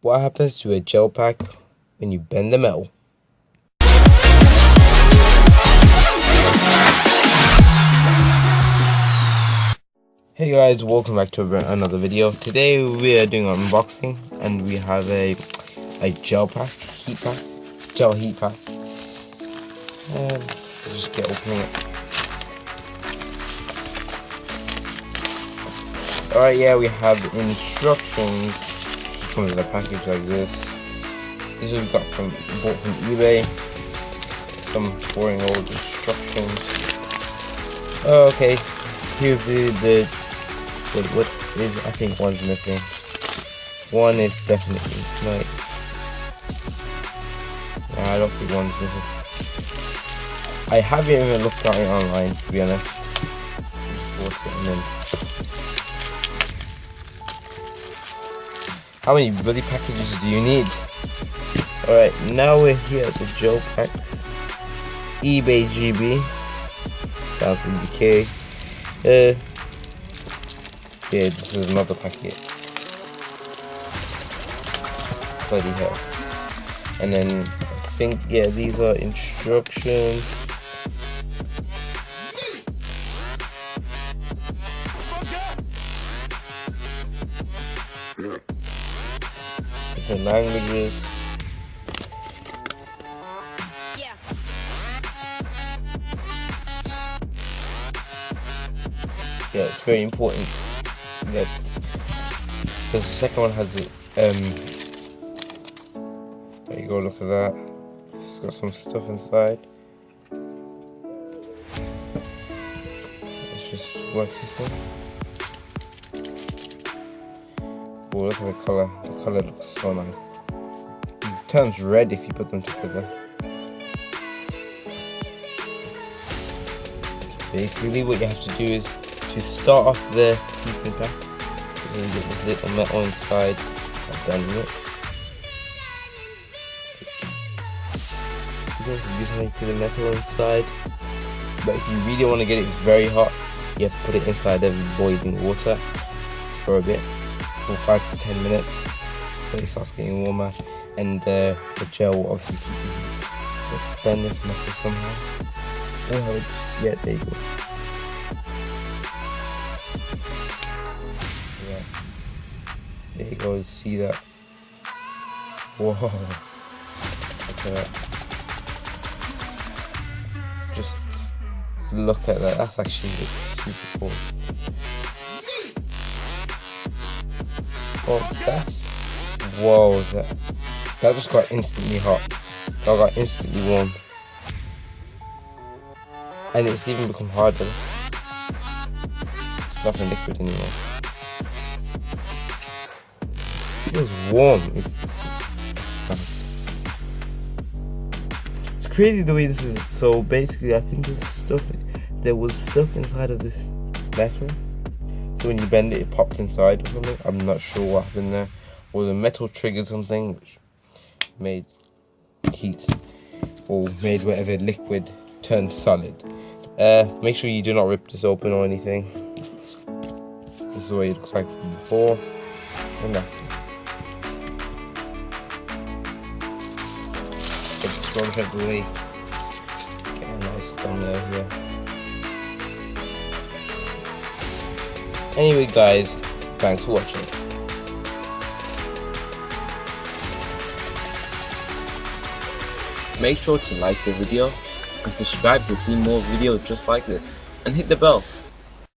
What happens to a gel pack when you bend the metal? Hey guys, welcome back to another video. Today we are doing an unboxing and we have a gel pack, gel heat pack. And let's just get opening it. Alright, yeah, we have instructions. It comes in a package like this. This is what we bought from eBay. Some boring old instructions. Okay, here's what is, I think one's missing. One is definitely right. Nah, I don't think one's missing. I haven't even looked at it online, to be honest. Just bought it and then. How many bloody packages do you need? Alright, now we're here at the gel packs. eBay GB. Sounds really okay. Yeah, this is another packet. Bloody hell. And then I think, yeah, these are instructions. Different languages. Yeah, it's very important. Yeah, because the second one has it. There you go. Look at that. It's got some stuff inside. Let's just watch this thing. Oh, look at the color. The color looks so nice. It turns red if you put them together. Basically, what you have to do is to start off the heating pack. You can get this little metal inside. I've done it. You don't use anything to the metal inside. But if you really want to get it very hot, you have to put it inside of boiling water for a bit. For 5 to 10 minutes, so it starts getting warmer, and the gel will obviously keep it. Let's bend this metal somehow. Oh, yeah, there you go. Yeah, there you go. See that? Whoa! Look at that. Just look at that. That's actually super cool. Oh, whoa, that just got instantly hot. That got instantly warm. And it's even become harder. It's nothing liquid anymore. It feels warm. It's crazy the way this is. So basically, I think there was stuff inside of this metal. So when you bend it, it popped inside or something. I'm not sure what happened there. Or the metal triggered something which made heat or made whatever liquid turn solid. Make sure you do not rip this open or anything. This is the way it looks like before and after. Get the sponge out of the way. Get a nice thumbnail here. Anyway guys, thanks for watching. Make sure to like the video and subscribe to see more videos just like this, and hit the bell